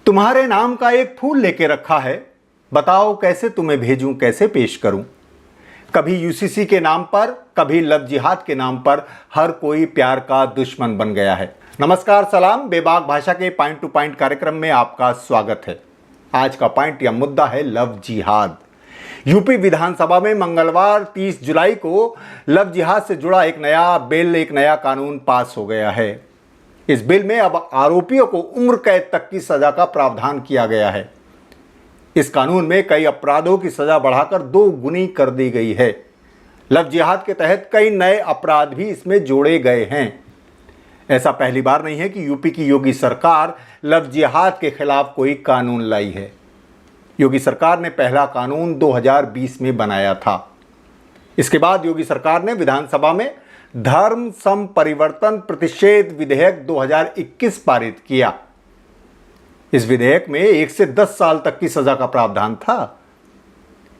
तुम्हारे नाम का एक फूल लेके रखा है, बताओ कैसे तुम्हें भेजूं, कैसे पेश करूं। कभी यूसीसी के नाम पर, कभी लव जिहाद के नाम पर हर कोई प्यार का दुश्मन बन गया है। नमस्कार, सलाम। बेबाक भाषा के पॉइंट टू पॉइंट कार्यक्रम में आपका स्वागत है। आज का पॉइंट या मुद्दा है लव जिहाद। यूपी विधानसभा में मंगलवार 30 जुलाई को लव जिहाद से जुड़ा एक नया कानून पास हो गया है। इस बिल में अब आरोपियों को उम्र कैद तक की सजा का प्रावधान किया गया है। इस कानून में कई अपराधों की सजा बढ़ाकर 2 गुनी कर दी गई है। लव जिहाद के तहत कई नए अपराध भी इसमें जोड़े गए हैं। ऐसा पहली बार नहीं है कि यूपी की योगी सरकार लव जिहाद के खिलाफ कोई कानून लाई है। योगी सरकार ने पहला कानून 2020 में बनाया था। इसके बाद योगी सरकार ने विधानसभा में धर्म सम परिवर्तन प्रतिषेध विधेयक 2021 पारित किया। इस विधेयक में 1 से 10 साल तक की सजा का प्रावधान था।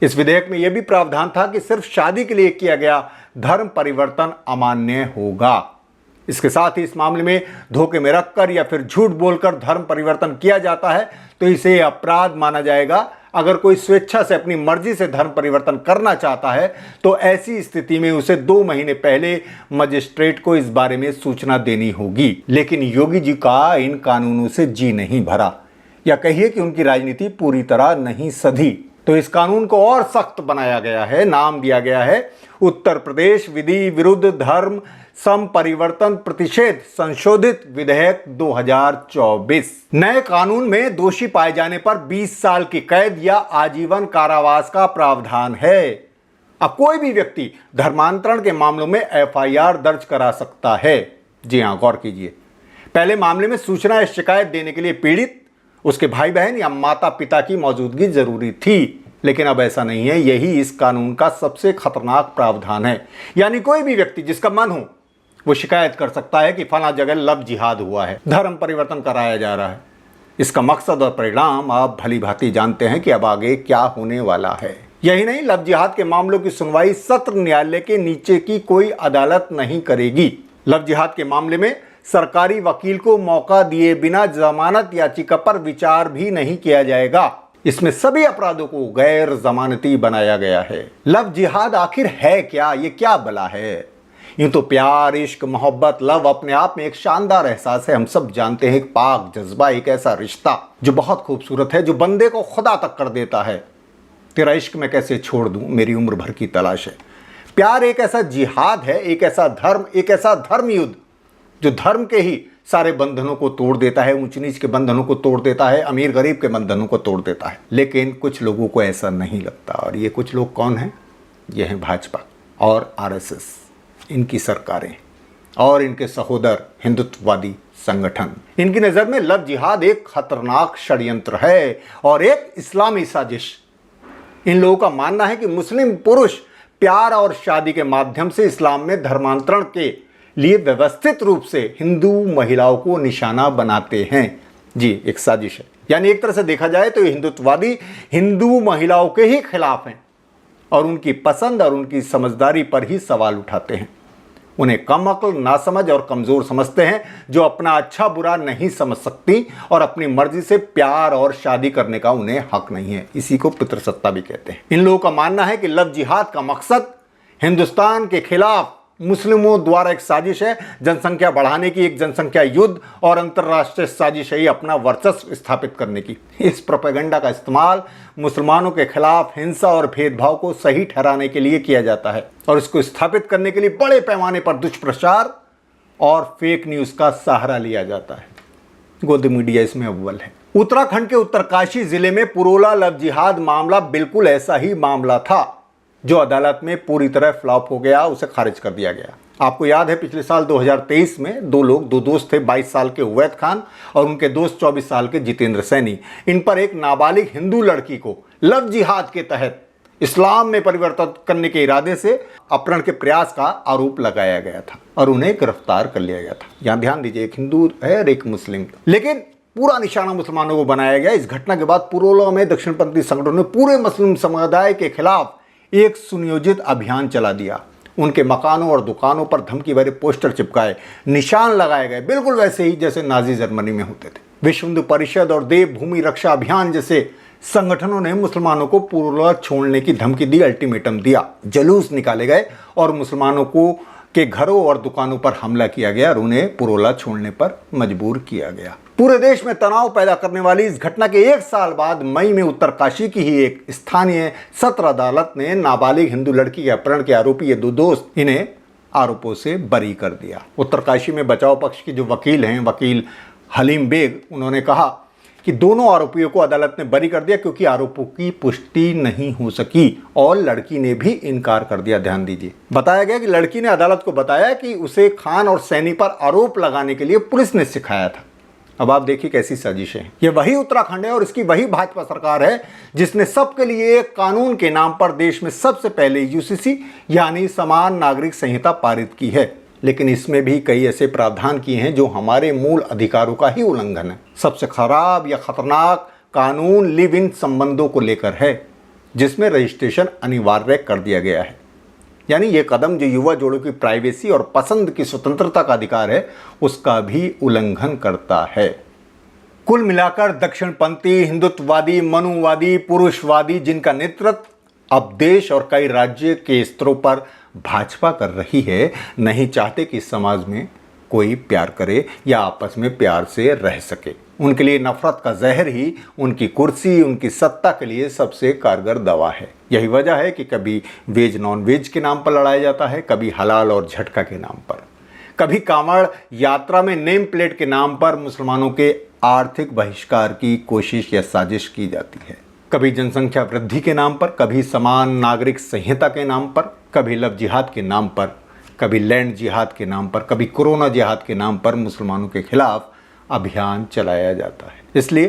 इस विधेयक में यह भी प्रावधान था कि सिर्फ शादी के लिए किया गया धर्म परिवर्तन अमान्य होगा। इसके साथ ही इस मामले में धोखे में रखकर या फिर झूठ बोलकर धर्म परिवर्तन किया जाता है तो इसे अपराध माना जाएगा। अगर कोई स्वेच्छा से अपनी मर्जी से धर्म परिवर्तन करना चाहता है तो ऐसी स्थिति में उसे 2 महीने पहले मजिस्ट्रेट को इस बारे में सूचना देनी होगी। लेकिन योगी जी का इन कानूनों से जी नहीं भरा, या कहिए कि उनकी राजनीति पूरी तरह नहीं सधी। तो इस कानून को और सख्त बनाया गया है। नाम दिया गया है उत्तर प्रदेश विधि विरुद्ध धर्म सम परिवर्तन प्रतिषेध संशोधित विधेयक 2024। नए कानून में दोषी पाए जाने पर 20 साल की कैद या आजीवन कारावास का प्रावधान है। अब कोई भी व्यक्ति धर्मांतरण के मामलों में एफआईआर दर्ज करा सकता है। जी हां, गौर कीजिए। पहले मामले में सूचना या शिकायत देने के लिए पीड़ित, उसके भाई बहन या माता पिता की मौजूदगी जरूरी थी, लेकिन अब ऐसा नहीं है। यही इस कानून का सबसे खतरनाक प्रावधान है। यानी कोई भी व्यक्ति जिसका मन हो वो शिकायत कर सकता है कि फला जगह लव जिहाद हुआ है, धर्म परिवर्तन कराया जा रहा है। इसका मकसद और परिणाम आप भली भांति जानते हैं कि अब आगे क्या होने वाला है। यही नहीं, लव जिहाद के मामलों की सुनवाई सत्र न्यायालय के नीचे की कोई अदालत नहीं करेगी। लव जिहाद के मामले में सरकारी वकील को मौका दिए बिना जमानत याचिका पर विचार भी नहीं किया जाएगा। इसमें सभी अपराधों को गैर जमानती बनाया गया है। लव जिहाद आखिर है क्या? ये क्या बला है? यूं तो प्यार, इश्क, मोहब्बत, लव अपने आप में एक शानदार एहसास है। हम सब जानते हैं, एक पाक जज्बा, एक ऐसा रिश्ता जो बहुत खूबसूरत है, जो बंदे को खुदा तक कर देता है। तेरा इश्क मैं कैसे छोड़ दूं, मेरी उम्र भर की तलाश है। प्यार एक ऐसा जिहाद है, एक ऐसा धर्म, एक ऐसा धर्म युद्ध जो धर्म के ही सारे बंधनों को तोड़ देता है, ऊंच नीच के बंधनों को तोड़ देता है, अमीर गरीब के बंधनों को तोड़ देता है। लेकिन कुछ लोगों को ऐसा नहीं लगता, और ये कुछ लोग कौन हैं? ये हैं भाजपा और आरएसएस, इनकी सरकारें और इनके सहोदर हिंदुत्ववादी संगठन। इनकी नज़र में लव जिहाद एक खतरनाक षड्यंत्र है और एक इस्लामी साजिश। इन लोगों का मानना है कि मुस्लिम पुरुष प्यार और शादी के माध्यम से इस्लाम में धर्मांतरण के लिए व्यवस्थित रूप से हिंदू महिलाओं को निशाना बनाते हैं। जी, एक साजिश है। यानी एक तरह से देखा जाए तो ये हिंदुत्ववादी हिंदू महिलाओं के ही खिलाफ हैं और उनकी पसंद और उनकी समझदारी पर ही सवाल उठाते हैं। उन्हें कम अक्ल, नासमझ और कमजोर समझते हैं, जो अपना अच्छा बुरा नहीं समझ सकती और अपनी मर्जी से प्यार और शादी करने का उन्हें हक नहीं है। इसी को पितृसत्ता भी कहते हैं। इन लोगों का मानना है कि लव जिहाद का मकसद हिंदुस्तान के खिलाफ मुस्लिमों द्वारा एक साजिश है, जनसंख्या बढ़ाने की, एक जनसंख्या युद्ध और अंतर्राष्ट्रीय साजिश है अपना वर्चस्व स्थापित करने की। इस प्रोपेगेंडा का इस्तेमाल मुसलमानों के खिलाफ हिंसा और भेदभाव को सही ठहराने के लिए किया जाता है और इसको स्थापित करने के लिए बड़े पैमाने पर दुष्प्रचार और फेक न्यूज का सहारा लिया जाता है। गोदी मीडिया इसमें अव्वल है। उत्तराखंड के उत्तरकाशी जिले में पुरोला लव जिहाद मामला बिल्कुल ऐसा ही मामला था जो अदालत में पूरी तरह फ्लॉप हो गया, उसे खारिज कर दिया गया। आपको याद है, पिछले साल 2023 में दो दोस्त थे, 22 साल के उवैद खान और उनके दोस्त 24 साल के जितेंद्र सैनी। इन पर एक नाबालिग हिंदू लड़की को लव जिहाद के तहत इस्लाम में परिवर्तन करने के इरादे से अपहरण के प्रयास का आरोप लगाया गया था और उन्हें गिरफ्तार कर लिया गया था। यहाँ ध्यान दीजिए, एक हिंदू है और एक मुस्लिम, लेकिन पूरा निशाना मुसलमानों को बनाया गया। इस घटना के बाद पुरोला में दक्षिणपंथी संगठनों ने पूरे मुस्लिम समुदाय के खिलाफ एक सुनियोजित अभियान चला दिया। उनके मकानों और दुकानों पर धमकी भरे पोस्टर चिपकाए, निशान लगाए गए, बिल्कुल वैसे ही जैसे नाजी जर्मनी में होते थे। विश्व हिंदू परिषद और देवभूमि रक्षा अभियान जैसे संगठनों ने मुसलमानों को पूर्वला छोड़ने की धमकी दी, अल्टीमेटम दिया। जुलूस निकाले गए और मुसलमानों को के घरों और दुकानों पर हमला किया गया और उन्हें पुरोला छोड़ने पर मजबूर किया गया। पूरे देश में तनाव पैदा करने वाली इस घटना के 1 साल बाद मई में उत्तरकाशी की ही एक स्थानीय सत्र अदालत ने नाबालिग हिंदू लड़की के अपहरण के आरोपी ये 2 दोस्त इन्हें आरोपों से बरी कर दिया। उत्तरकाशी में बचाव पक्ष की जो वकील हैं, वकील हलीम बेग, उन्होंने कहा कि दोनों आरोपियों को अदालत ने बरी कर दिया क्योंकि आरोपों की पुष्टि नहीं हो सकी और लड़की ने भी इनकार कर दिया। ध्यान दीजिए, बताया गया कि लड़की ने अदालत को बताया कि उसे खान और सैनी पर आरोप लगाने के लिए पुलिस ने सिखाया था। अब आप देखिए कैसी साजिशें हैं। ये वही उत्तराखंड है और इसकी वही भाजपा सरकार है जिसने सबके लिए कानून के नाम पर देश में सबसे पहले यूसीसी यानी समान नागरिक संहिता पारित की है। लेकिन इसमें भी कई ऐसे प्रावधान किए हैं जो हमारे मूल अधिकारों का ही उल्लंघन है। सबसे खराब या खतरनाक कानून लिव इन संबंधों को लेकर है, जिसमें रजिस्ट्रेशन अनिवार्य कर दिया गया है। यानी ये कदम जो युवा जोड़ों की प्राइवेसी और पसंद की स्वतंत्रता का अधिकार है, उसका भी उल्लंघन करता है। कुल मिलाकर दक्षिणपंथी, हिंदुत्ववादी, मनुवादी, पुरुषवादी जिनका नेतृत्व अब देश और कई राज्य के स्तरों पर भाजपा कर रही है, नहीं चाहते कि समाज में कोई प्यार करे या आपस में प्यार से रह सके। उनके लिए नफरत का जहर ही उनकी कुर्सी, उनकी सत्ता के लिए सबसे कारगर दवा है। यही वजह है कि कभी वेज नॉन वेज के नाम पर लड़ाया जाता है, कभी हलाल और झटका के नाम पर, कभी कांवड़ यात्रा में नेम प्लेट के नाम पर मुसलमानों के आर्थिक बहिष्कार की कोशिश या साजिश की जाती है, कभी जनसंख्या वृद्धि के नाम पर, कभी समान नागरिक संहिता के नाम पर, कभी लव जिहाद के नाम पर, कभी लैंड जिहाद के नाम पर, कभी कोरोना जिहाद के नाम पर मुसलमानों के खिलाफ अभियान चलाया जाता है। इसलिए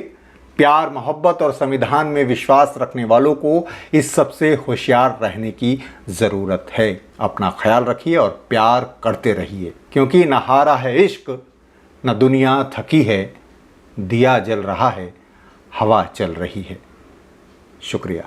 प्यार, मोहब्बत और संविधान में विश्वास रखने वालों को इस सबसे होशियार रहने की ज़रूरत है। अपना ख्याल रखिए और प्यार करते रहिए, क्योंकि न हारा है इश्क, न दुनिया थकी है, दिया जल रहा है, हवा चल रही है। शुक्रिया।